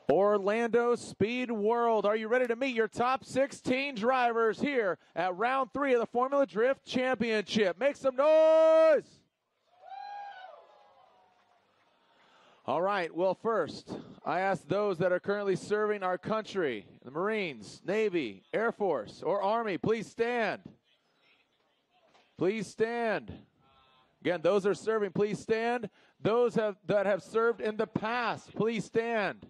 Orlando Speed World. Are you ready to meet your top 16 drivers here at round 3 of the Formula Drift Championship? Make some noise! All right, well, first, I ask those that are currently serving our country, the Marines, Navy, Air Force, or Army, please stand. Please stand. Again, those that are serving, please stand. Those that have served in the past, please stand.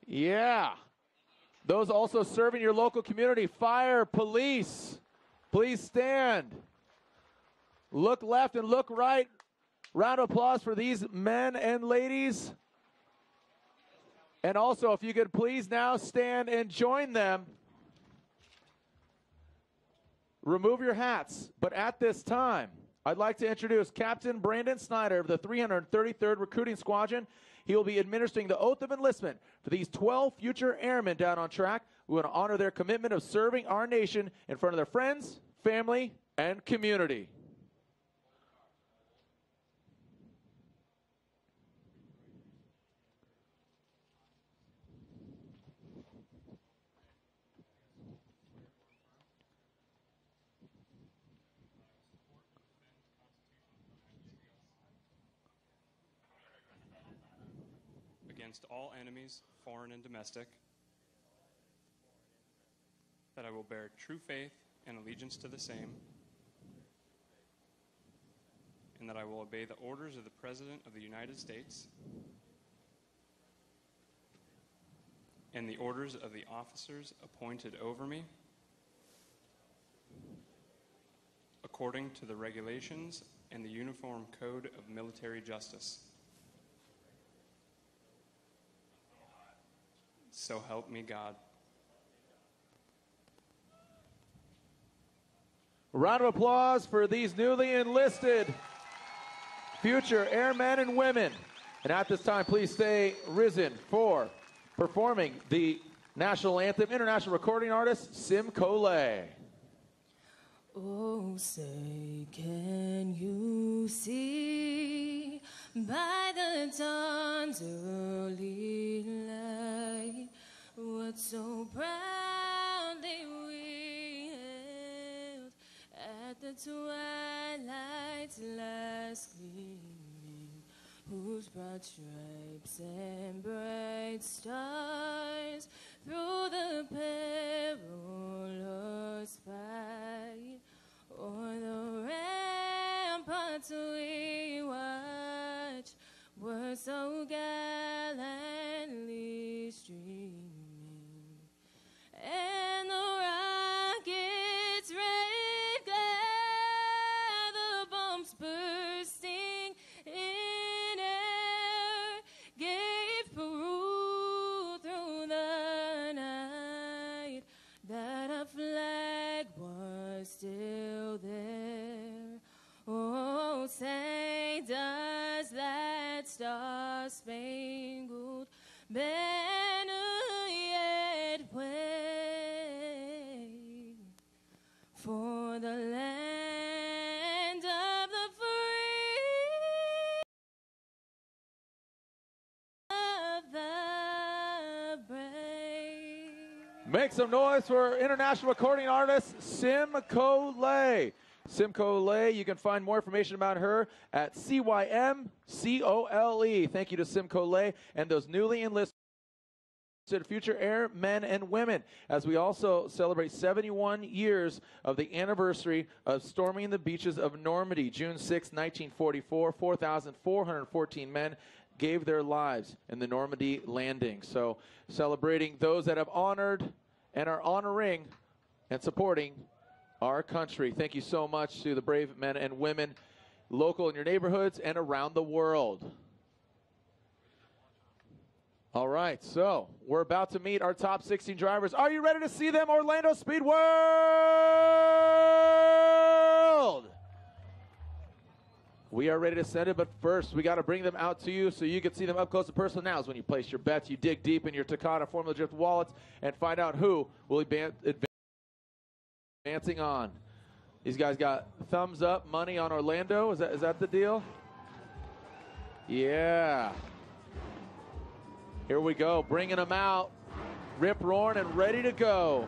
Yeah. Those also serving your local community, fire, police, please stand. Look left and look right. Round of applause for these men and ladies. And also, if you could please now stand and join them. Remove your hats. But at this time, I'd like to introduce Captain Brandon Snyder of the 333rd Recruiting Squadron. He will be administering the oath of enlistment for these 12 future airmen down on track. We want to honor their commitment of serving our nation in front of their friends, family, and community. Against all enemies, foreign and domestic, that I will bear true faith and allegiance to the same, and that I will obey the orders of the President of the United States and the orders of the officers appointed over me, according to the regulations and the Uniform Code of Military Justice. So help me God. A round of applause for these newly enlisted future airmen and women. And at this time, please stay risen for performing the national anthem, international recording artist, Sim Collet. Oh, say, can you see by the dawn's early light what so proudly we hailed at the twilight's last gleaming, whose broad stripes and bright stars through the perilous fight o'er the ramparts we watch were so gallantly streaming, and the rocket's red glare, the bombs bursting in air, gave Peru through the night that a flag was still there. Oh, say, does that star-spangled banner yet wave for the land of the free, of the brave? Make some noise for international recording artist, Sim Collet. Sim Collet, you can find more information about her at CYMCOLE. Thank you to Sim Collet and those newly enlisted future airmen and women, as we also celebrate 71 years of the anniversary of storming the beaches of Normandy, June 6, 1944. 4,414 men gave their lives in the Normandy landing. So celebrating those that have honored and are honoring and supporting our country. Thank you so much to the brave men and women local in your neighborhoods and around the world. All right, so we're about to meet our top 16 drivers. Are you ready to see them, Orlando Speed World? We are ready to send it, but first we got to bring them out to you so you can see them up close and personal. Now is when you place your bets. You dig deep in your Takata Formula Drift wallets and find out who will be advancing on. These guys got thumbs up money on Orlando. Is that the deal? Yeah. Here we go, bringing them out. Rip roaring and ready to go.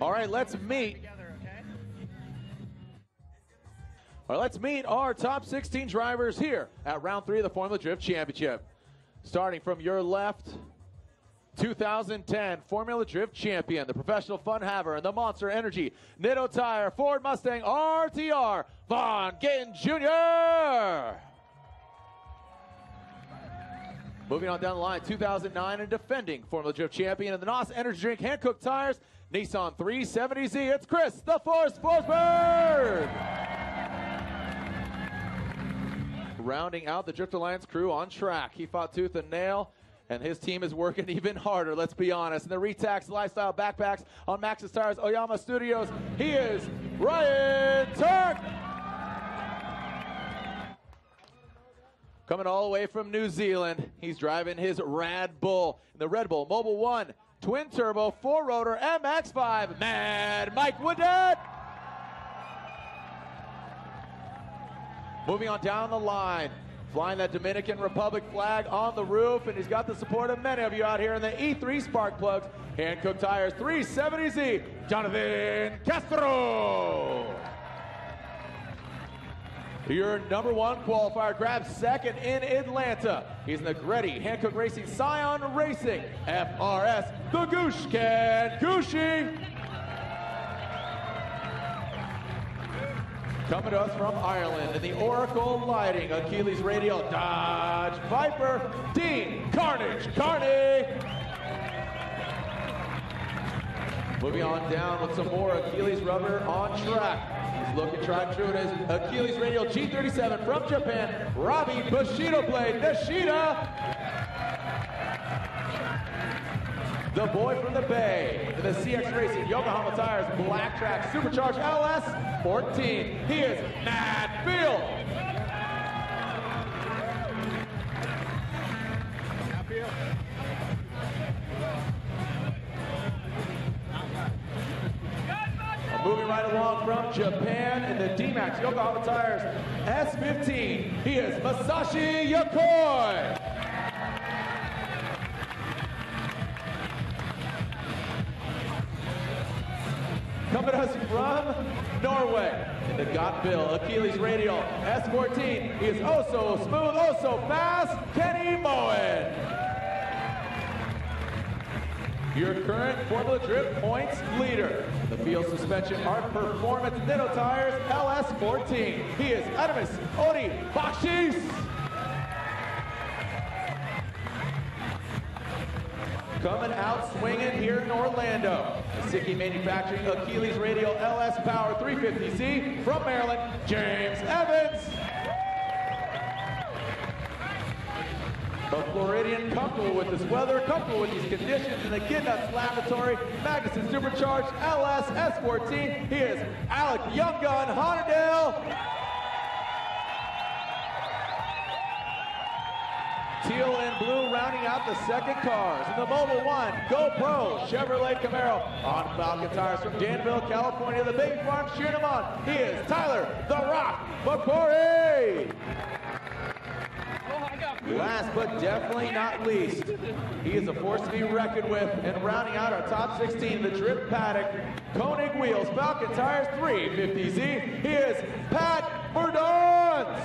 All right, let's meet. All right, let's meet our top 16 drivers here at round 3 of the Formula Drift Championship. Starting from your left, 2010 Formula Drift champion, the professional fun haver, and the Monster Energy Nitto Tire Ford Mustang RTR, Vaughn Gittin Jr. Moving on down the line, 2009 and defending Formula Drift champion, and the NOS Energy Drink Hankook Tires, Nissan 370Z, it's Chris the Force Forsberg! Rounding out the Drift Alliance crew on track. He fought tooth and nail, and his team is working even harder, let's be honest. In the Retax Lifestyle Backpacks on Maxxis Tires Oyama Studios, he is Ryan Turk! Coming all the way from New Zealand, he's driving his Rad Bull in the Red Bull Mobile 1 Twin Turbo 4-rotor MX-5, Mad Mike Woodett. Moving on down the line, flying that Dominican Republic flag on the roof, and he's got the support of many of you out here in the E3 spark plugs. Hankook Tires 370Z, Jonathan Castro. Your number 1 qualifier grabs second in Atlanta. He's in the Gretty Hankook Racing Scion Racing FRS, the Gushkan Gushi. Coming to us from Ireland in the Oracle Lighting Achilles Radial Dodge Viper, Dean Carnage Carney. Moving on down with some more Achilles rubber on track. He's looking tried true in his Achilles Radial G37 from Japan, Robbie Bushido Blade Nishida. The boy from the Bay in the CX Racing Yokohama Tires Black Track Supercharged LS14. He is Matt Field. Moving right along from Japan in the D-Max Yokohama Tires S15, he is Masashi Yokoi. Coming to us from Norway in the Got Bill Achilles Radial S14, he is oh so smooth, oh so fast, Kenny Moen. your current Formula Drift points leader. The field suspension art performance Ditto Tires LS14. He is Adamus Odi Bakshis. Coming out swinging here in Orlando, Siki Manufacturing Achilles Radial LS Power 350Z from Maryland, James Evans. The Floridian comfortable with this weather, comfortable with these conditions, and the Kid Nuts Laboratory Magnuson Supercharged LS S14. He is Alec Young Gun Honordale. Teal and blue rounding out the second cars. In the Mobile One, GoPro, Chevrolet Camaro on Falcon Tires from Danville, California. The Big Farm cheering him on. He is Tyler The Rock McCory. Last but definitely not least, he is a force to be reckoned with, and rounding out our top 16, the Drift Paddock, Koenig Wheels, Falcon Tires 350Z, he is Pat Verdons.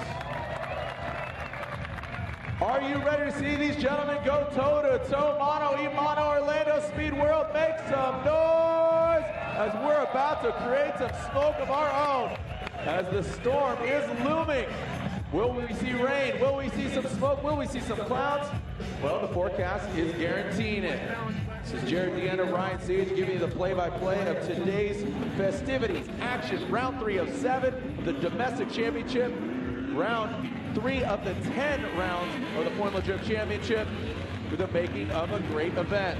Are you ready to see these gentlemen go toe-to-toe, mano-a-mano, Orlando Speed World? Make some noise as we're about to create some smoke of our own as the storm is looming. Will we see rain? Will we see some smoke? Will we see some clouds? Well, the forecast is guaranteeing it. This is Jared Deanna, Ryan Sage giving you the play-by-play of today's festivities. Action, round 3 of 7 of the domestic championship. Round 3 of the 10 rounds of the Formula Drift Championship with the making of a great event.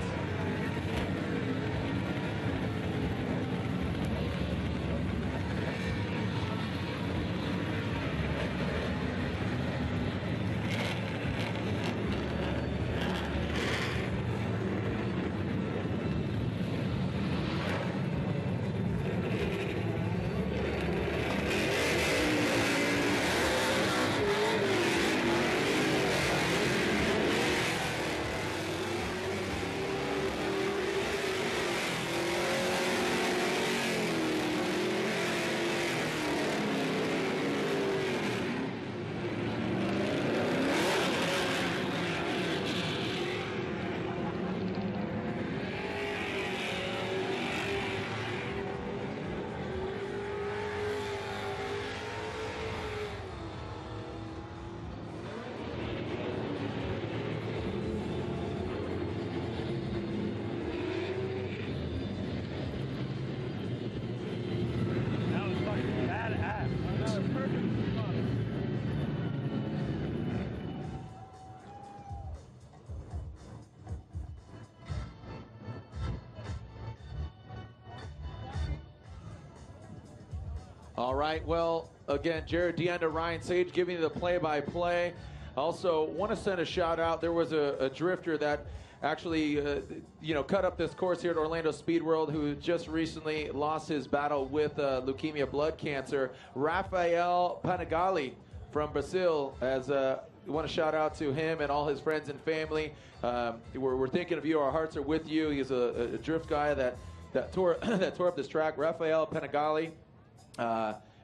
All right, well, again, Jared Deanda, Ryan Sage giving you the play-by-play. Also, want to send a shout-out. There was a drifter that actually, cut up this course here at Orlando Speed World who just recently lost his battle with leukemia blood cancer. Rafael Panagali from Brazil. We want to shout out to him and all his friends and family. We're thinking of you. Our hearts are with you. He's a drift guy that tore up this track. Rafael Panagali.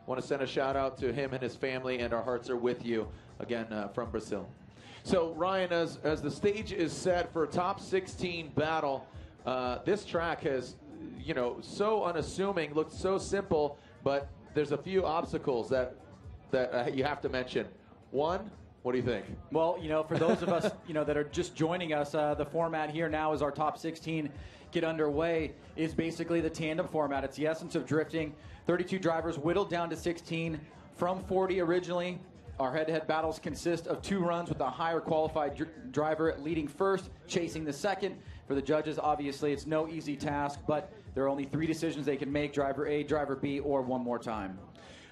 Want to send a shout out to him and his family, and our hearts are with you again from Brazil. So Ryan, as the stage is set for a top 16 battle, this track has, so unassuming, looked so simple, but there's a few obstacles that you have to mention. One, what do you think? Well, for those of us, that are just joining us, the format here now is our top 16 get underway is basically the tandem format. It's the essence of drifting. 32 drivers whittled down to 16 from 40 originally. Our head-to-head battles consist of 2 runs with a higher qualified driver leading first, chasing the second. For the judges, obviously, it's no easy task, but there are only 3 decisions they can make, driver A, driver B, or one more time.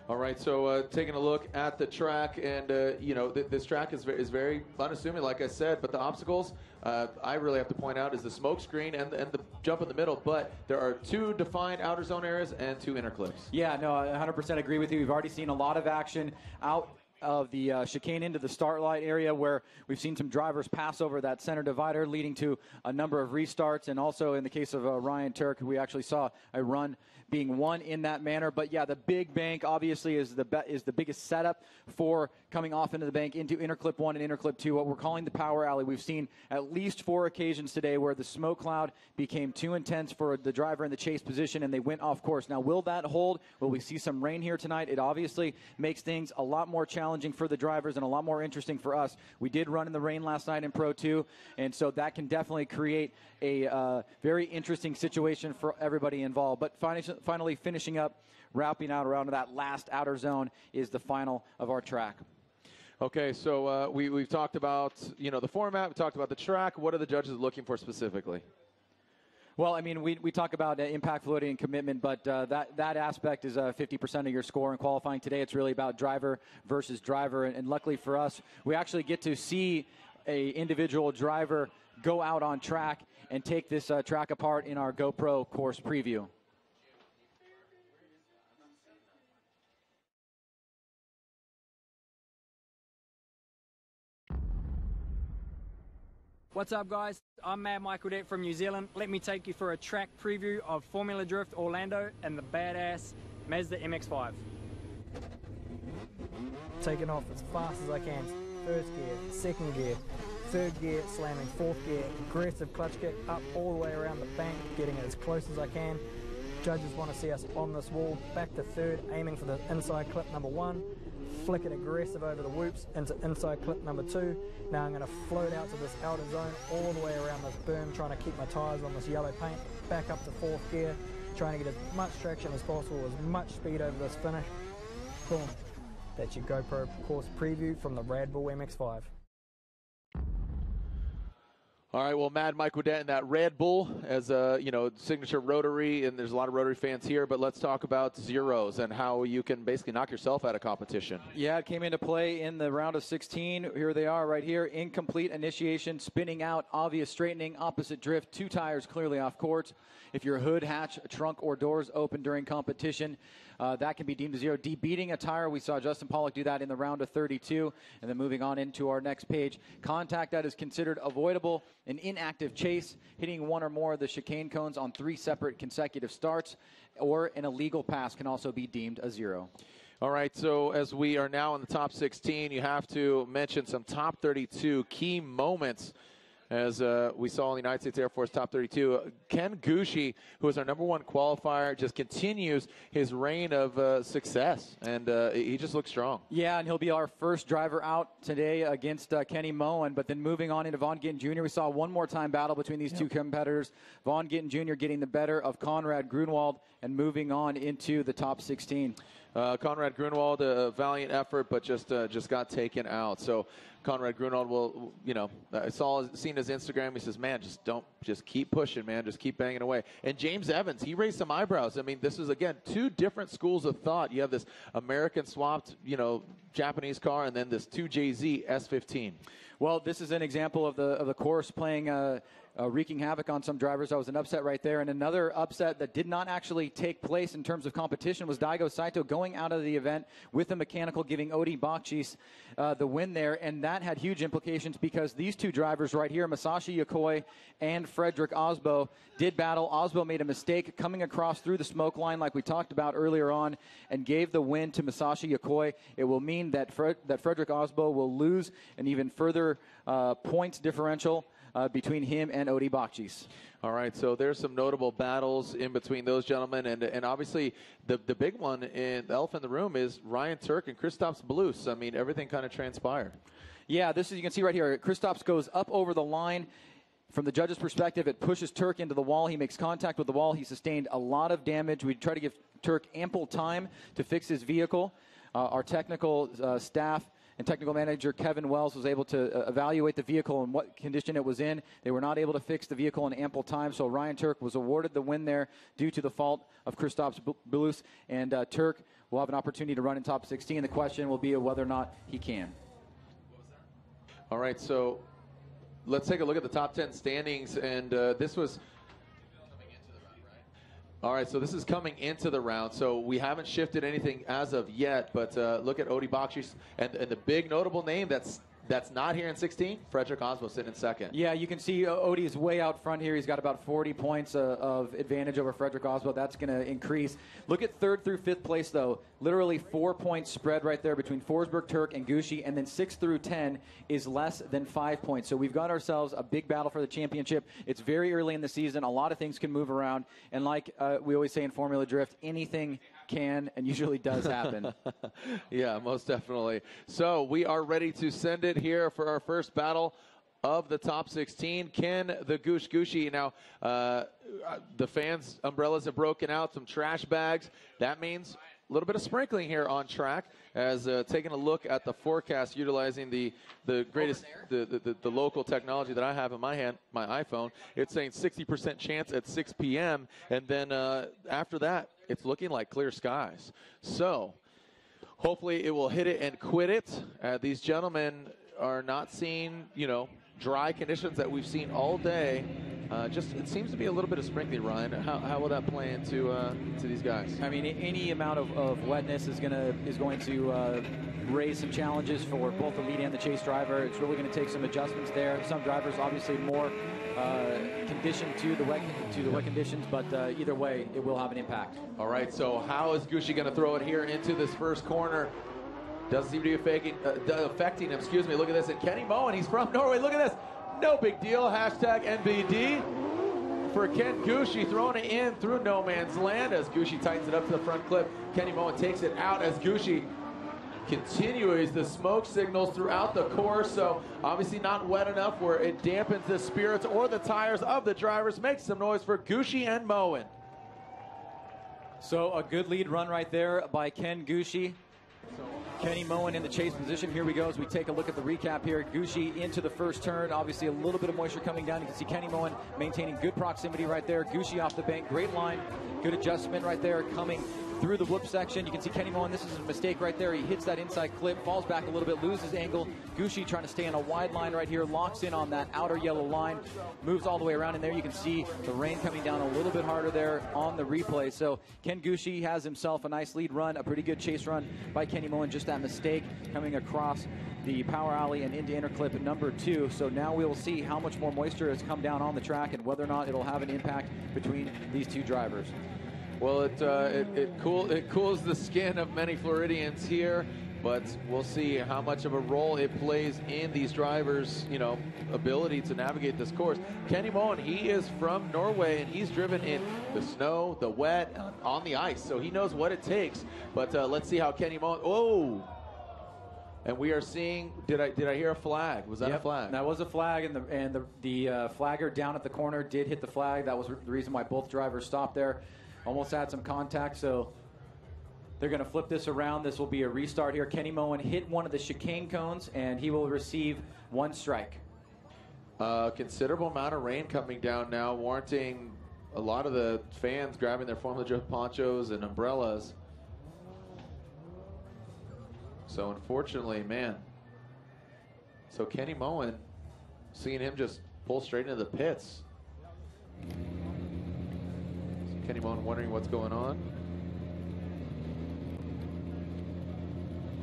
All right, so taking a look at the track, and this track is very unassuming, like I said, but the obstacles I really have to point out is the smoke screen and the jump in the middle, but there are 2 defined outer zone areas and 2 inner clips. Yeah, no, I 100% agree with you. We've already seen a lot of action out of the chicane into the start light area where we've seen some drivers pass over that center divider, leading to a number of restarts, and also in the case of Ryan Turk, we actually saw a run being won in that manner. But yeah, the big bank obviously is the biggest setup for coming off into the bank into interclip 1 and interclip 2, what we're calling the power alley. We've seen at least 4 occasions today where the smoke cloud became too intense for the driver in the chase position and they went off course. Now, will that hold? Will we see some rain here tonight? It obviously makes things a lot more challenging for the drivers and a lot more interesting for us. We did run in the rain last night in Pro 2, and so that can definitely create a very interesting situation for everybody involved. But finally finishing up, wrapping out around that last outer zone is the final of our track. Okay, so we've talked about, the format. We talked about the track. What are the judges looking for specifically? Well, I mean, we talk about impact, fluidity, and commitment, but that aspect is 50% of your score in qualifying. Today it's really about driver versus driver, and luckily for us, we actually get to see a individual driver go out on track and take this track apart in our GoPro course preview. What's up, guys? I'm Mad Michael Dett from New Zealand. Let me take you for a track preview of Formula Drift Orlando and the badass Mazda MX-5. Taking off as fast as I can. First gear, second gear, third gear, slamming fourth gear, aggressive clutch kick up all the way around the bank, getting it as close as I can. Judges want to see us on this wall. Back to third, aiming for the inside clip number 1. Flick it aggressive over the whoops into inside clip number 2. Now I'm going to float out to this outer zone all the way around this berm, trying to keep my tyres on this yellow paint. Back up to fourth gear, trying to get as much traction as possible, as much speed over this finish. Boom. That's your GoPro course preview from the Red Bull MX-5. All right, well, Mad Michael Dett in that Red Bull as a, signature rotary, and there's a lot of rotary fans here, but let's talk about zeros and how you can basically knock yourself out of competition. Yeah, it came into play in the round of 16. Here they are right here. Incomplete initiation, spinning out, obvious straightening, opposite drift, 2 tires clearly off course. If your hood, hatch, trunk, or doors open during competition, that can be deemed a zero. Debeating a tire, we saw Justin Pollock do that in the round of 32. And then moving on into our next page, contact that is considered avoidable, an inactive chase, hitting 1 or more of the chicane cones on 3 separate consecutive starts, or an illegal pass can also be deemed a zero. All right, so as we are now in the top 16, you have to mention some top 32 key moments. As we saw in the United States Air Force top 32, Ken Gucci, who is our #1 qualifier, just continues his reign of success, and he just looks strong. Yeah, and he'll be our first driver out today against Kenny Moen. But then moving on into Vaughn Gittin Jr., we saw one more time battle between these two competitors. Vaughn Gittin Jr. getting the better of Conrad Grunwald and moving on into the top 16. Conrad Grunwald, a valiant effort, but just got taken out. So Conrad Grunwald will, I seen his Instagram. He says, man, just keep pushing, man. Just keep banging away. And James Evans, he raised some eyebrows. I mean, this is, again, 2 different schools of thought. You have this American swapped, Japanese car, and then this 2JZ S15. Well, this is an example of the course playing wreaking havoc on some drivers. That was an upset right there. And another upset that did not actually take place in terms of competition was Daigo Saito going out of the event with a mechanical, giving Odi Bakchis the win there. And that had huge implications because these 2 drivers right here, Masashi Yokoi and Frederick Osbo, did battle. Osbo made a mistake coming across through the smoke line like we talked about earlier on and gave the win to Masashi Yokoi. It will mean that Frederick Osbo will lose an even further points differential between him and Odi Bakchis. All right, so there's some notable battles in between those gentlemen, and obviously the big one, the elephant in the room, is Ryan Turk and Kristaps Blus. I mean, everything kind of transpired. Yeah, this is, you can see right here, Kristaps goes up over the line. From the judge's perspective, it pushes Turk into the wall. He makes contact with the wall. He sustained a lot of damage. We try to give Turk ample time to fix his vehicle. Our technical staff and technical manager Kevin Wells was able to evaluate the vehicle and what condition it was in. They were not able to fix the vehicle in ample time, so Ryan Turk was awarded the win there due to the fault of Kristaps Blus, and Turk will have an opportunity to run in top 16. The question will be whether or not he can. All right, so let's take a look at the top 10 standings, and this was... All right, so this is coming into the round, so we haven't shifted anything as of yet, but look at Odi Bakchis and the big notable name that's that's not here in 16. Frederick Oswald sitting in second. Yeah, you can see Odie is way out front here. He's got about 40 points of advantage over Frederick Oswald. That's going to increase. Look at 3rd through 5th place, though. Literally 4 points spread right there between Forsberg, Turk, and Gucci. And then 6 through 10 is less than 5 points. So we've got ourselves a big battle for the championship. It's very early in the season. A lot of things can move around. And like we always say in Formula Drift, anything can and usually does happen. Yeah, most definitely. So we are ready to send it here for our first battle of the top 16. Ken the Goosh Gucci. Now, the fans' umbrellas have broken out, some trash bags. That means a little bit of sprinkling here on track. As taking a look at the forecast, utilizing the greatest, the local technology that I have in my hand, my iPhone. It's saying 60% chance at 6 p.m. And then after that, it's looking like clear skies. So hopefully it will hit it and quit it. These gentlemen are not seeing, dry conditions that we've seen all day. Just it seems to be a little bit of sprinkling, Ryan. How will that play into to these guys? I mean, any amount of wetness is going to raise some challenges for both the lead and the chase driver. It's really going to take some adjustments there. Some drivers obviously more conditioned to the wet conditions, but either way, it will have an impact. All right. So how is Gucci going to throw it here into this first corner? Doesn't seem to be affecting him. Excuse me. Look at this. And Kenny Moen, he's from Norway. Look at this. No big deal. Hashtag NBD for Ken Gucci, throwing it in through no man's land as Gucci tightens it up to the front clip. Kenny Moen takes it out as Gucci continues the smoke signals throughout the course. So obviously not wet enough where it dampens the spirits or the tires of the drivers. Makes some noise for Gucci and Moen. So a good lead run right there by Ken Gucci. Kenny Moen in the chase position. Here we go as we take a look at the recap here. Gucci into the first turn. Obviously a little bit of moisture coming down. You can see Kenny Moen maintaining good proximity right there. Gucci off the bank. Great line. Good adjustment right there coming through the whoop section. You can see Kenny Moen. This is a mistake right there. He hits that inside clip, falls back a little bit, loses angle. Gucci trying to stay on a wide line right here. Locks in on that outer yellow line. Moves all the way around in there. You can see the rain coming down a little bit harder there on the replay. So Ken Gucci has himself a nice lead run. A pretty good chase run by Kenny Moen. Just that mistake coming across the power alley and into inner clip number 2. So now we will see how much more moisture has come down on the track and whether or not it'll have an impact between these two drivers. Well, it cools the skin of many Floridians here, but we'll see how much of a role it plays in these drivers' ability to navigate this course. Kenny Moen, he is from Norway, and he's driven in the snow, the wet, on the ice, so he knows what it takes. But let's see how Kenny Moen. Oh, and we are seeing. Did I hear a flag? Was that a flag? That was a flag, and the flagger down at the corner did hit the flag. That was the reason why both drivers stopped there. Almost had some contact, so they're going to flip this around. This will be a restart here. Kenny Moen hit one of the chicane cones, and he will receive 1 strike. Considerable amount of rain coming down now, warranting a lot of the fans grabbing their Formula Drift ponchos and umbrellas. So unfortunately, man. So Kenny Moen, seeing him just pull straight into the pits. Kenny Moen wondering what's going on.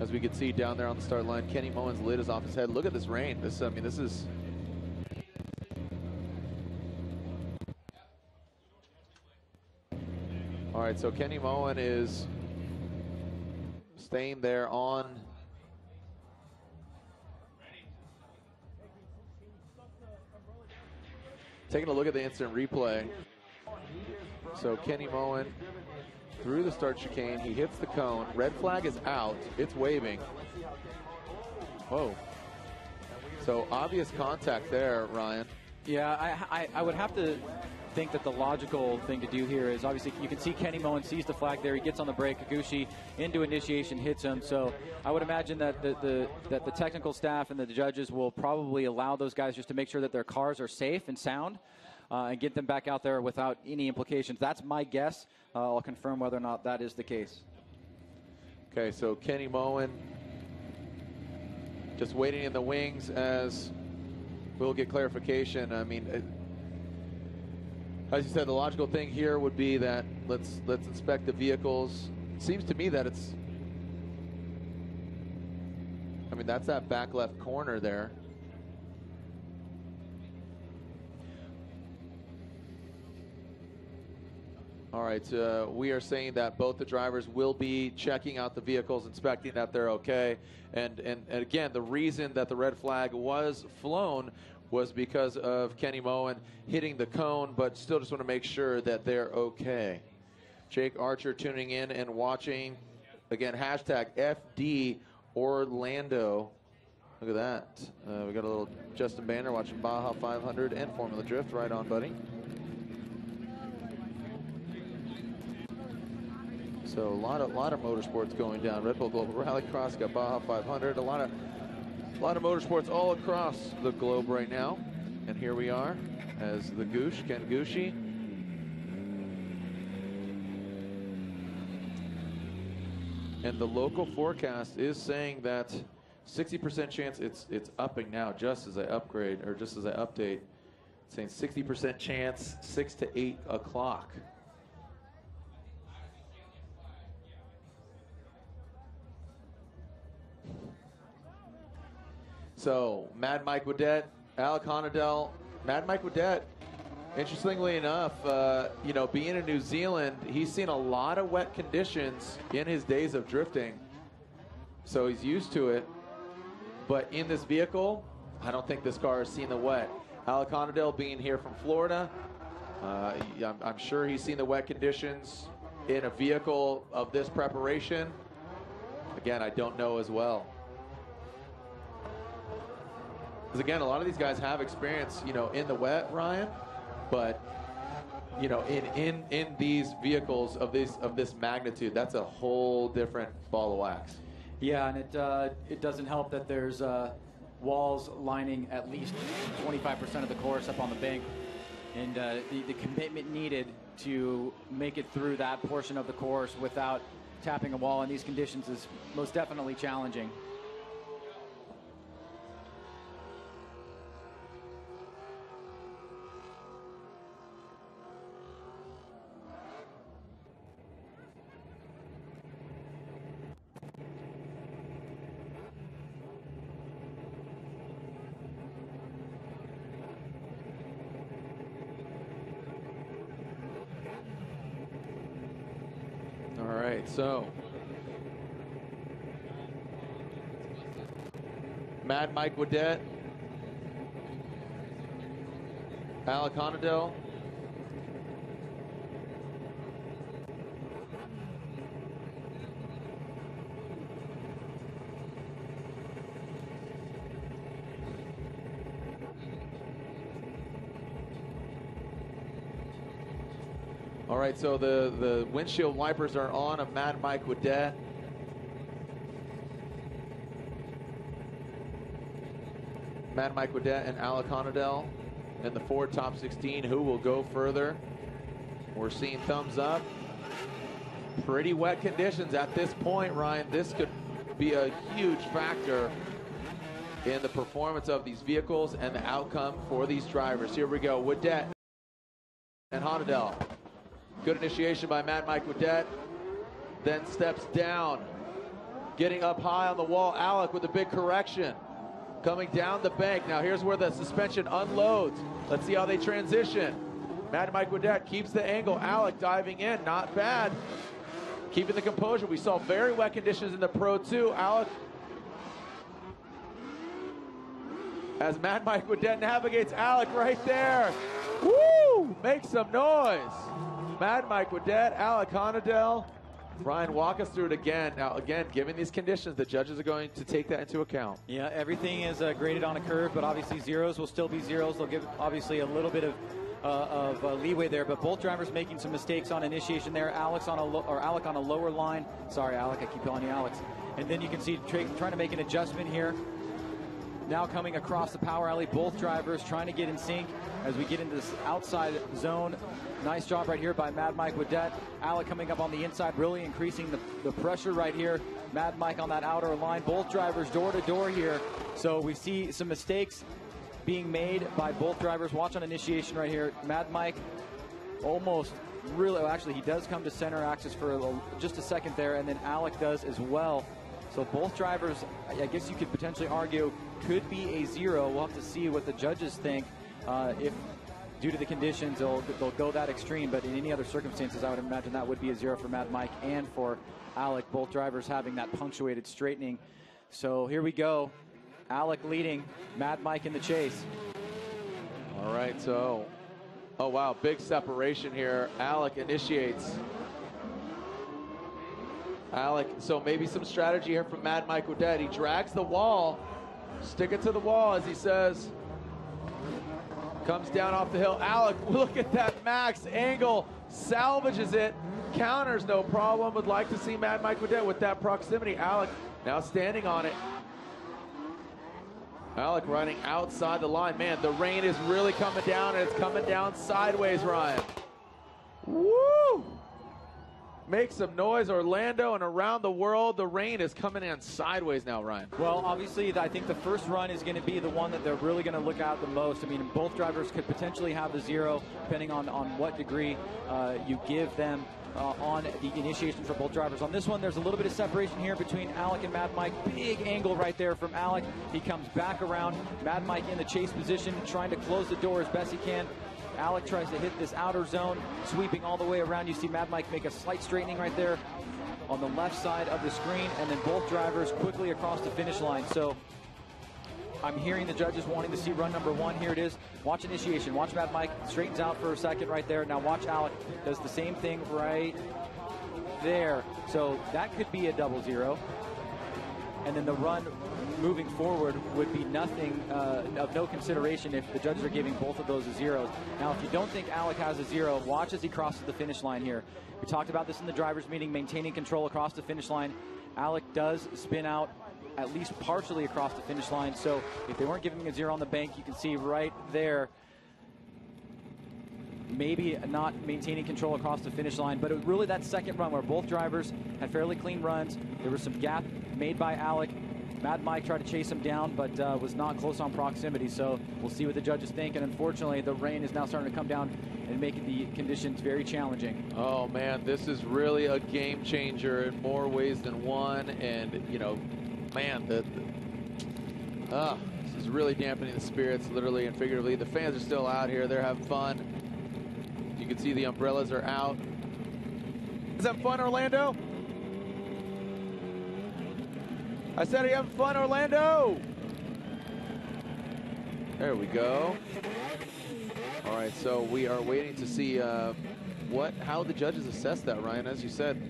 As we can see down there on the start line, Kenny Moen's lid is off his head. Look at this rain. This is. All right, so Kenny Moen is staying there on. Taking a look at the instant replay. So Kenny Moen through the start chicane. He hits the cone. Red flag is out. It's waving. Whoa. So obvious contact there, Ryan. Yeah, I would have to think that the logical thing to do here is obviously you can see Kenny Moen sees the flag there. He gets on the brake. Gucci into initiation hits him. So I would imagine that the technical staff and the judges will probably allow those guys just to make sure that their cars are safe and sound. And get them back out there without any implications. That's my guess. I'll confirm whether or not that is the case. Okay, so Kenny Moen just waiting in the wings as we'll get clarification. I mean, as you said, the logical thing here would be that let's inspect the vehicles. It seems to me that it's. mean, that's that back left corner there. All right, we are saying that both the drivers will be checking out the vehicles, inspecting that they're okay. And again, the reason that the red flag was flown was because of Kenny Moen hitting the cone, but still just want to make sure that they're okay. Jake Archer tuning in and watching. Again, hashtag FD Orlando. Look at that. We got a little Justin Banner watching Baja 500 and Formula Drift. Right on, buddy. So a lot of motorsports going down. Red Bull Global Rallycross, got Baja 500. A lot of motorsports all across the globe right now. And here we are as the Goosh, Ken Gooshi. And the local forecast is saying that 60% chance it's upping now just as I upgrade, or just as I update. It's saying 60% chance 6 to 8 o'clock. So, Mad Mike Wadette, Alec Honadell. Mad Mike Wadette, interestingly enough, you know, being in New Zealand, he's seen a lot of wet conditions in his days of drifting. So he's used to it. But in this vehicle, I don't think this car has seen the wet. Alec Honadell being here from Florida, I'm sure he's seen the wet conditions in a vehicle of this preparation. Again, I don't know as well. Because again, a lot of these guys have experience, you know, in the wet, Ryan, but you know, in these vehicles of this magnitude, that's a whole different ball of wax. Yeah, and it doesn't help that there's walls lining at least 25% of the course up on the bank, and the commitment needed to make it through that portion of the course without tapping a wall in these conditions is most definitely challenging. So, Mad Mike Wadette, Alec Honadell, all right, so the windshield wipers are on of Mad Mike Wadette. Mad Mike Wadette and Alec Honadell in the Ford Top 16. Who will go further? We're seeing thumbs up. Pretty wet conditions at this point, Ryan. This could be a huge factor in the performance of these vehicles and the outcome for these drivers. Here we go, Wadette and Honadell. Good initiation by Mad Mike Wadette. Then steps down. Getting up high on the wall. Alec with a big correction. Coming down the bank. Now here's where the suspension unloads. Let's see how they transition. Mad Mike Wadette keeps the angle. Alec diving in. Not bad. Keeping the composure. We saw very wet conditions in the Pro 2. Alec, as Mad Mike Wadette navigates, Alec right there. Woo! Make some noise. Mad Mike Wadette, Alec Honadell. Ryan, walk us through it again. Now, again, given these conditions, the judges are going to take that into account. Yeah, everything is graded on a curve, but obviously zeros will still be zeros. They'll give obviously a little bit of leeway there, but both drivers making some mistakes on initiation there. Alec on a lower line. Sorry, Alec, I keep calling you Alex. And then you can see trying to make an adjustment here. Now coming across the power alley, both drivers trying to get in sync as we get into this outside zone. Nice job right here by Mad Mike Wadette. Alec coming up on the inside, really increasing the pressure right here. Mad Mike on that outer line. Both drivers door to door here. So we see some mistakes being made by both drivers. Watch on initiation right here. Mad Mike almost really, actually he does come to center axis for just a second there, and then Alec does as well. So both drivers, I guess you could potentially argue, could be a 0. We'll have to see what the judges think. If due to the conditions, they'll go that extreme. But in any other circumstances, I would imagine that would be a 0 for Mad Mike and for Alec. Both drivers having that punctuated straightening. So here we go. Alec leading, Mad Mike in the chase. All right, so, oh wow, big separation here. Alec initiates. Alec, so maybe some strategy here from Mad Mike Odette. He drags the wall, stick it to the wall, as he says. Comes down off the hill. Alec, look at that max angle, salvages it, counters no problem. Would like to see Mad Mike Odette with that proximity. Alec now standing on it. Alec running outside the line. Man, the rain is really coming down, and it's coming down sideways, Ryan. Woo! Make some noise, Orlando, and around the world, the rain is coming in sideways now, Ryan. Well, obviously, I think the first run is going to be the one that they're really going to look at the most. I mean, both drivers could potentially have the 0, depending on what degree you give them on the initiation for both drivers. On this one, there's a little bit of separation here between Alec and Mad Mike. Big angle right there from Alec. He comes back around. Mad Mike in the chase position, trying to close the door as best he can. Alec tries to hit this outer zone, sweeping all the way around. You see Mad Mike make a slight straightening right there on the left side of the screen, and then both drivers quickly across the finish line. So I'm hearing the judges wanting to see run number 1. Here it is. Watch initiation. Watch Mad Mike straightens out for a second right there. Now watch Alec does the same thing right there. So that could be a 0. And then the run moving forward would be nothing of no consideration if the judges are giving both of those as 0s. Now, if you don't think Alec has a 0, watch as he crosses the finish line here. We talked about this in the drivers' meeting, maintaining control across the finish line. Alec does spin out at least partially across the finish line. So if they weren't giving him a 0 on the bank, you can see right there, maybe not maintaining control across the finish line. But it was really that second run where both drivers had fairly clean runs. There was some gap made by Alec. Mad Mike tried to chase him down, but was not close on proximity. So we'll see what the judges think. And unfortunately, the rain is now starting to come down and make the conditions very challenging. Oh, man, this is really a game changer in more ways than one. And, you know, man, this is really dampening the spirits, literally and figuratively. The fans are still out here. They're having fun. You can see the umbrellas are out. Is that fun, Orlando? I said, are you having fun, Orlando? There we go. All right, so we are waiting to see how the judges assess that, Ryan. As you said,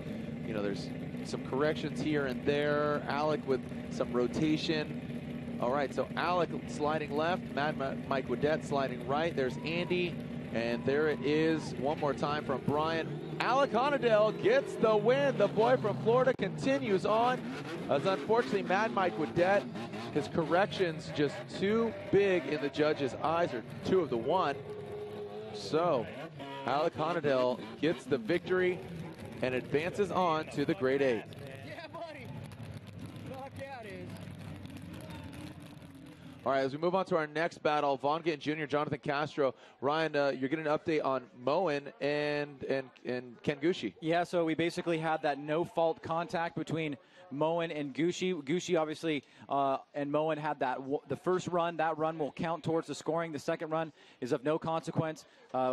you know, there's some corrections here and there. Alec with some rotation. All right, so Alec sliding left, Mad Mike Odette sliding right. There's Andy, and there it is one more time from Brian. Alec Honadell gets the win. The boy from Florida continues on. As unfortunately, Mad Mike Odette, his corrections just too big in the judges' eyes, or 2 of the 1. So Alec Honadell gets the victory and advances on to the Grade 8. Yeah, buddy. Knockout is. All right, as we move on to our next battle, Vaughn Gittin Jr., Jonathan Castro. Ryan, you're getting an update on Moen and Ken Gucci. Yeah, so we basically had that no-fault contact between Moen and Gucci. Gucci, obviously, and Moen had the first run. That run will count towards the scoring. The second run is of no consequence.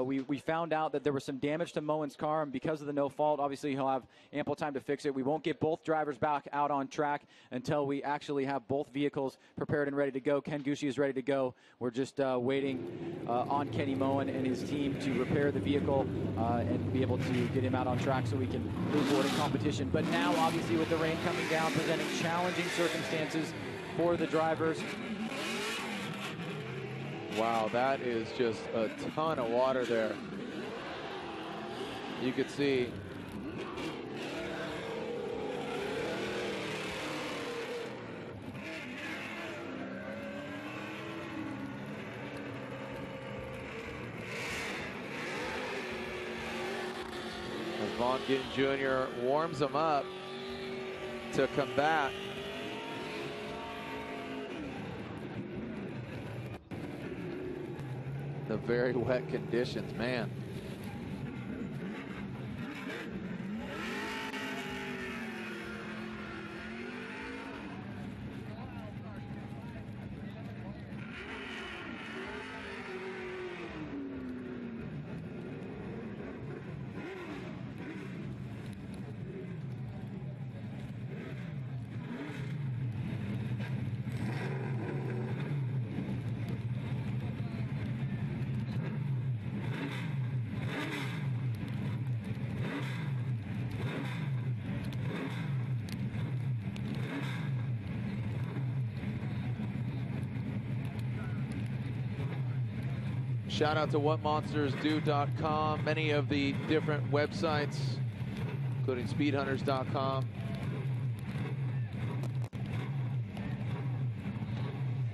We found out that there was some damage to Moen's car, and because of the no fault, obviously he'll have ample time to fix it. We won't get both drivers back out on track until we actually have both vehicles prepared and ready to go. Ken Gucci is ready to go. We're just waiting on Kenny Moen and his team to repair the vehicle and be able to get him out on track so we can move forward in competition. But now, obviously, with the rain coming down, presenting challenging circumstances for the drivers. Wow, that is just a ton of water there. You could see. As Vaughn Gittin Jr. warms them up to combat. The very wet conditions, man. Shout out to whatmonstersdo.com, many of the different websites, including speedhunters.com.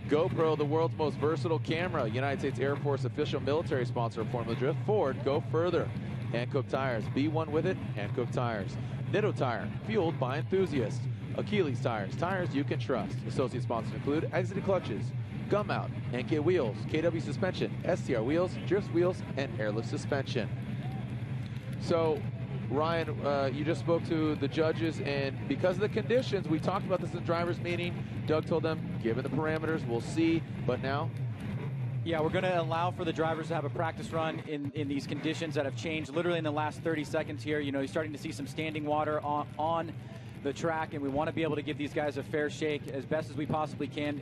GoPro, the world's most versatile camera. United States Air Force official military sponsor of Formula Drift. Ford, go further. Hankook Tires, be one with it. Hankook Tires. Nitto Tire, fueled by enthusiasts. Achilles Tires, tires you can trust. Associate sponsors include Exited Clutches, Gum Out, NK Wheels, KW Suspension, STR Wheels, Drift Wheels, and Airlift Suspension. So, Ryan, you just spoke to the judges, and because of the conditions, we talked about this in the drivers' meeting. Doug told them, given the parameters, we'll see. But now? Yeah, we're going to allow for the drivers to have a practice run in these conditions that have changed literally in the last 30 seconds here. You know, you're starting to see some standing water on the track, and we want to be able to give these guys a fair shake as best as we possibly can.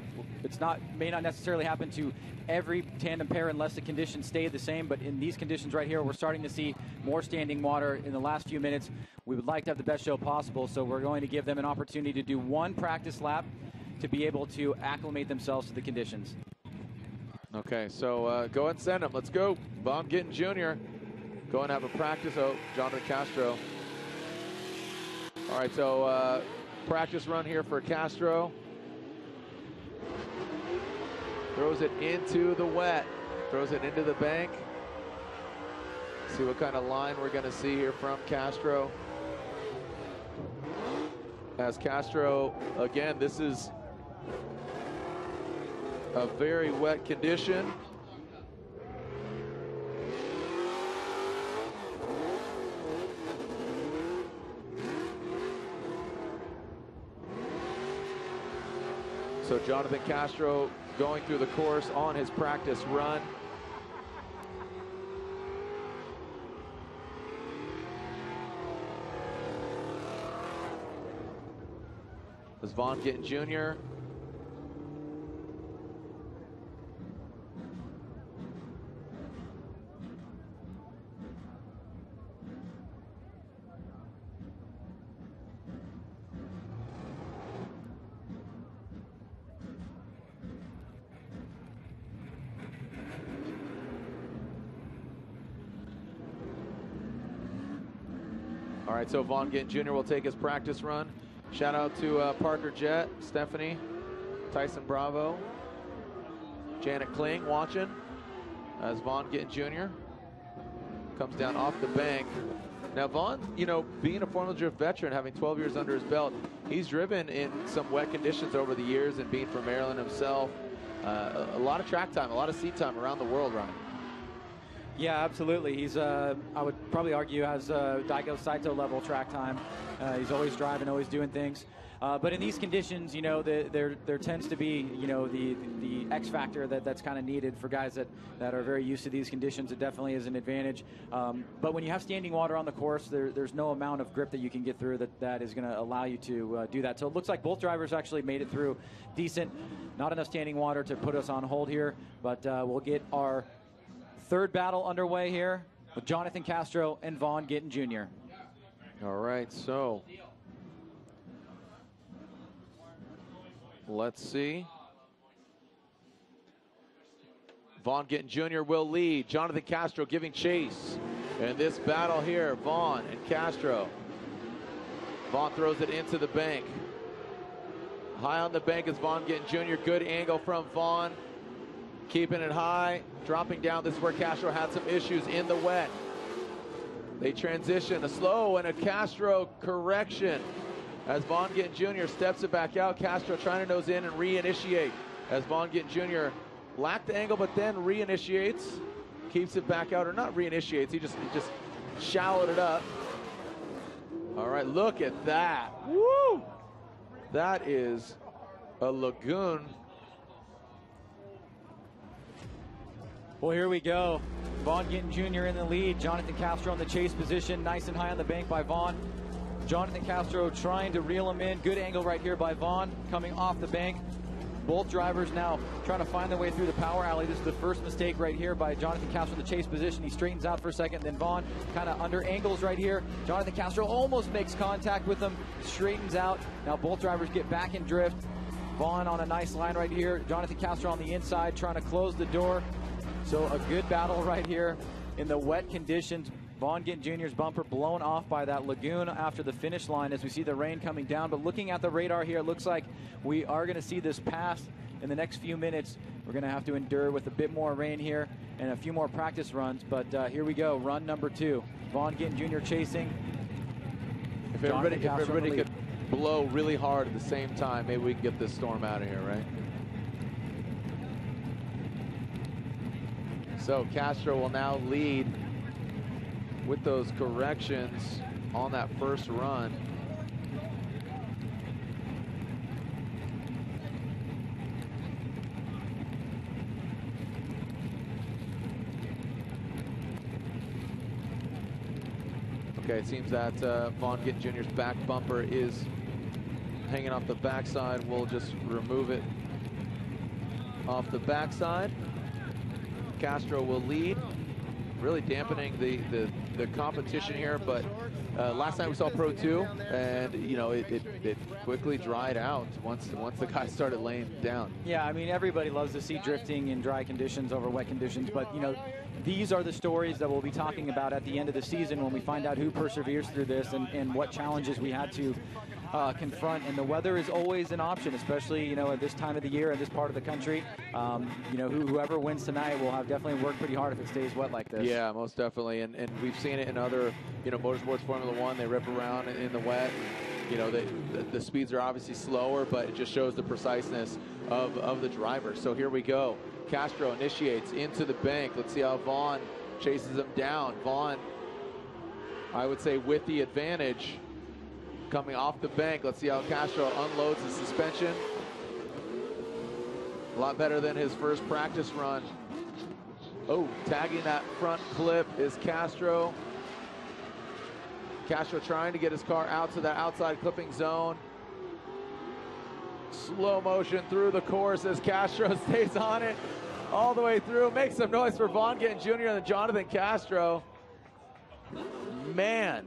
May not necessarily happen to every tandem pair unless the conditions stay the same, but in these conditions right here, we're starting to see more standing water in the last few minutes. We would like to have the best show possible, so we're going to give them an opportunity to do one practice lap to be able to acclimate themselves to the conditions. Okay, so go ahead and send them. Let's go. Von Gittin Jr. Go and have a practice. Oh, Jonathan Castro. All right, so practice run here for Castro. Throws it into the wet. Throws it into the bank. See what kind of line we're going to see here from Castro. As Castro, again, this is a very wet condition. So Jonathan Castro going through the course on his practice run. As Von Gittin Jr. All right, so Von Gittin Jr. will take his practice run. Shout out to Parker Jett, Stephanie, Tyson Bravo, Janet Kling watching as Von Gittin Jr. comes down off the bank. Now Von, you know, being a Formula Drift veteran, having 12 years under his belt, he's driven in some wet conditions over the years, and being from Maryland himself, a lot of track time, a lot of seat time around the world, Ryan. Yeah, absolutely. He's, I would probably argue, has Daigo Saito level track time. He's always driving, always doing things. But in these conditions, you know, there tends to be, you know, the X factor that's kind of needed for guys that are very used to these conditions. It definitely is an advantage. But when you have standing water on the course, there's no amount of grip that you can get through that is going to allow you to do that. So it looks like both drivers actually made it through decent. Not enough standing water to put us on hold here, but we'll get our third battle underway here with Jonathan Castro and Von Gittin Jr. All right, so let's see. Von Gittin Jr. will lead. Jonathan Castro giving chase in this battle here. Von and Castro. Von throws it into the bank. High on the bank is Von Gittin Jr. Good angle from Von. Keeping it high, dropping down. This is where Castro had some issues in the wet. They transition, a slow and a Castro correction. As Von Gittin Jr. steps it back out, Castro trying to nose in and reinitiate. As Von Gittin Jr. lacked the angle, but then reinitiates, keeps it back out, or not reinitiates, he just shallowed it up. All right, look at that. Woo! That is a lagoon. Well, here we go. Von Gittin Jr. in the lead. Jonathan Castro in the chase position. Nice and high on the bank by Von. Jonathan Castro trying to reel him in. Good angle right here by Von coming off the bank. Both drivers now trying to find their way through the power alley. This is the first mistake right here by Jonathan Castro in the chase position. He straightens out for a second, then Von kind of under angles right here. Jonathan Castro almost makes contact with him, straightens out. Now both drivers get back in drift. Von on a nice line right here. Jonathan Castro on the inside trying to close the door. So a good battle right here in the wet conditions. Vaughn Gittin Jr.'s bumper blown off by that lagoon after the finish line as we see the rain coming down. But looking at the radar here, it looks like we are going to see this pass in the next few minutes. We're going to have to endure with a bit more rain here and a few more practice runs. But here we go, run number 2. Vaughn Gittin Jr. chasing. If everybody could blow really hard at the same time, maybe we can get this storm out of here, right? So Castro will now lead with those corrections on that first run. Okay, it seems that Vaughn Gittin Jr.'s back bumper is hanging off the backside. We'll just remove it off the backside. Castro will lead, really dampening the competition here, but last night we saw Pro 2, and you know it quickly dried out once the guys started laying down. Yeah, I mean everybody loves to see drifting in dry conditions over wet conditions, but you know these are the stories that we'll be talking about at the end of the season when we find out who perseveres through this and what challenges we had to confront. And the weather is always an option, especially you know at this time of the year in this part of the country. You know whoever wins tonight will have definitely worked pretty hard if it stays wet like this. Yeah, most definitely, and we've seen it in other motorsports. Formula One, they rip around in the wet. You know the speeds are obviously slower, but it just shows the preciseness of the driver. So here we go. Castro initiates into the bank. Let's see how Vaughn chases him down. Vaughn, I would say, with the advantage coming off the bank. Let's see how Castro unloads the suspension. A lot better than his first practice run. Oh, tagging that front clip is Castro. Castro trying to get his car out to that outside clipping zone. Slow motion through the course as Castro stays on it all the way through. Make some noise for Vaughn Gittin Jr. and Jonathan Castro. Man.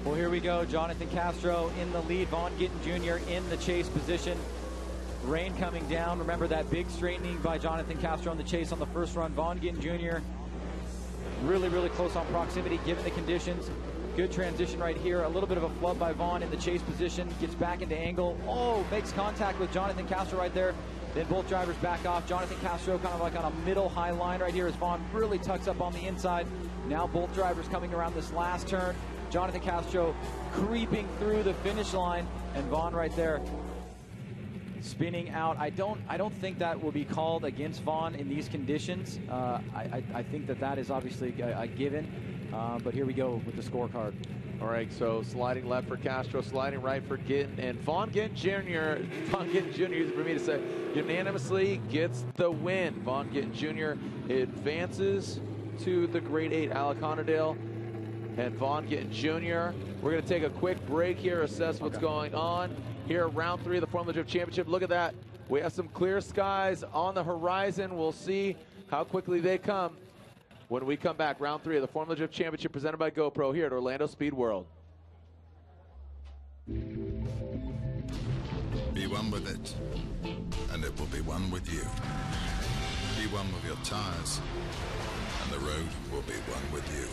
Well, here we go. Jonathan Castro in the lead. Vaughn Gittin Jr. in the chase position. Rain coming down. Remember that big straightening by Jonathan Castro in the chase on the first run. Vaughn Gittin Jr. really, really close on proximity given the conditions. Good transition right here. A little bit of a flub by Vaughn in the chase position. Gets back into angle. Oh, makes contact with Jonathan Castro right there. Then both drivers back off. Jonathan Castro kind of like on a middle high line right here as Vaughn really tucks up on the inside. Now both drivers coming around this last turn. Jonathan Castro creeping through the finish line, and Vaughn right there spinning out. I don't think that will be called against Vaughn in these conditions. I think that is obviously a given. But here we go with the scorecard. All right, so sliding left for Castro, sliding right for Gittin, and Vaughn Gittin Jr. Vaughn Gittin Jr. for me to say unanimously gets the win. Vaughn Gittin Jr. advances to the Grade 8 Aliconadale. And Vaughn Gittin Jr. We're going to take a quick break here, assess what's going on here, round 3 of the Formula Drift Championship. Look at that. We have some clear skies on the horizon. We'll see how quickly they come when we come back. Round 3 of the Formula Drift Championship presented by GoPro here at Orlando Speed World. Be one with it, and it will be one with you. Be one with your tires, and the road will be one with you.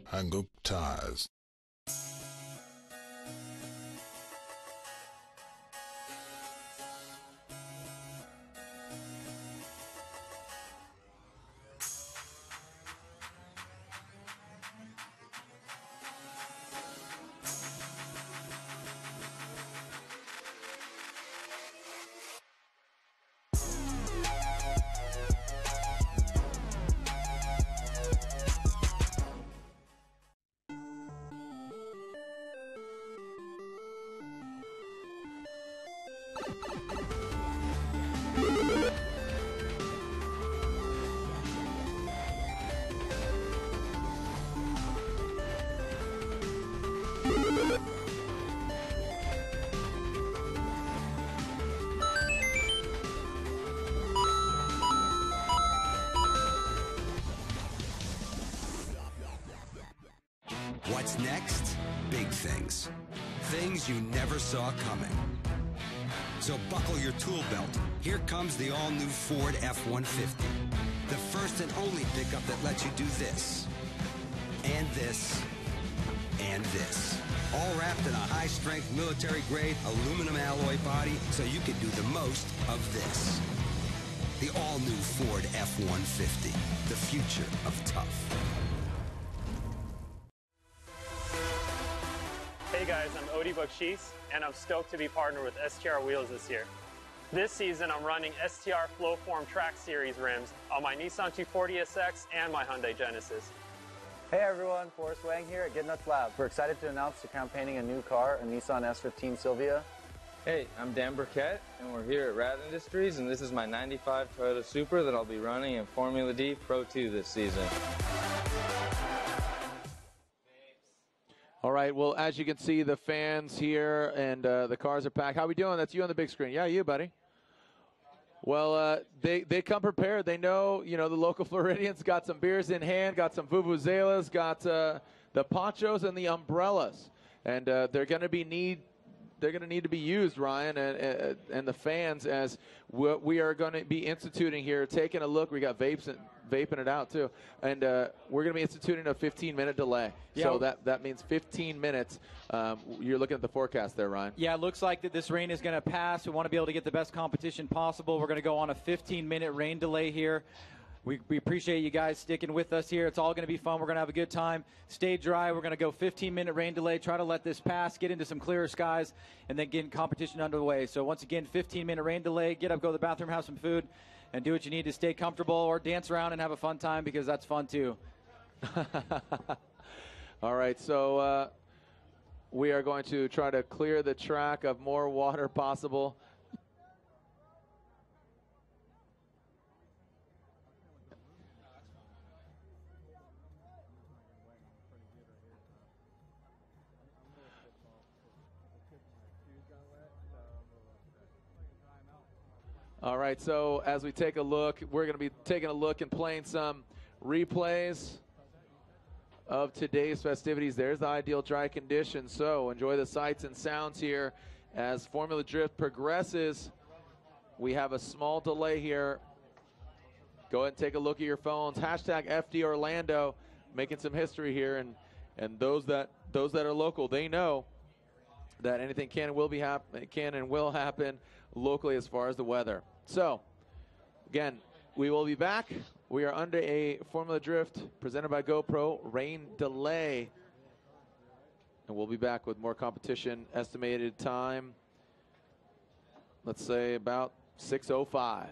Hang up tires. What's next? Big things. things you never saw coming. So buckle your tool belt. Here comes the all-new Ford F-150. The first and only pickup that lets you do this, and this, and this. All wrapped in a high-strength military-grade aluminum alloy body so you can do the most of this. The all-new Ford F-150. The future of tough. Hey guys, I'm Odie Bakshis, and I'm stoked to be partnered with STR Wheels this year. This season, I'm running STR Flowform Track Series rims on my Nissan 240SX and my Hyundai Genesis. Hey everyone, Forrest Wang here at Get Nuts Lab. We're excited to announce we're campaigning a new car, a Nissan S15 Silvia. Hey, I'm Dan Burkett, and we're here at Rat Industries, and this is my 95 Toyota Supra that I'll be running in Formula D Pro 2 this season. All right, well, as you can see, the fans here and the cars are packed. How we doing? That's you on the big screen. Yeah, you, buddy. Well, they come prepared. They know, the local Floridians got some beers in hand, got some vuvuzelas, got the ponchos and the umbrellas. And they're going to need to be used, Ryan, and the fans, as we are going to be instituting here, taking a look. We got vaping it out, too. And we're going to be instituting a 15-minute delay. Yeah. So that means 15 minutes. You're looking at the forecast there, Ryan. Yeah, it looks like that this rain is going to pass. We want to be able to get the best competition possible. We're going to go on a 15-minute rain delay here. We appreciate you guys sticking with us here. It's all going to be fun. We're going to have a good time. Stay dry. We're going to go 15-minute rain delay, try to let this pass, get into some clearer skies, and then get competition underway. So once again, 15-minute rain delay. Get up, go to the bathroom, have some food, and do what you need to stay comfortable, or dance around and have a fun time, because that's fun too. All right, so we are going to try to clear the track of more water possible. All right, so as we take a look, we're going to be taking a look and playing some replays of today's festivities. There's the ideal dry conditions, so enjoy the sights and sounds here as Formula Drift progresses. We have a small delay here. Go ahead and take a look at your phones. Hashtag FD Orlando, making some history here, and those that are local, they know that anything can and will happen locally as far as the weather. So, again, we will be back. We are under a Formula Drift presented by GoPro rain delay. And we'll be back with more competition. Estimated time, let's say about 6:05.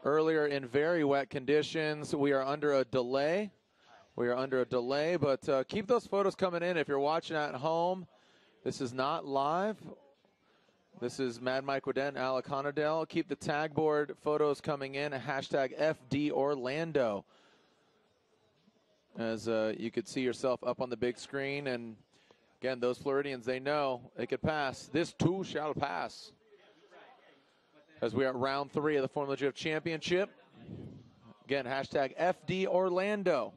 earlier in very wet conditions. We are under a delay. But keep those photos coming in if you're watching at home. This is not live. This is Mad Mike Woden and Alec Honadell. Keep the tag board photos coming in. Hashtag FD Orlando. As you could see yourself up on the big screen. And again, those Floridians, they know they could pass. This too shall pass. As we are at round 3 of the Formula Drift Championship. Again, hashtag FD Orlando.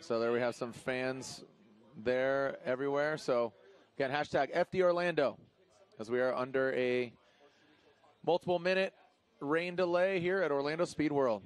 So there we have some fans there everywhere. So again, hashtag FD Orlando, as we are under a multiple minute rain delay here at Orlando Speed World.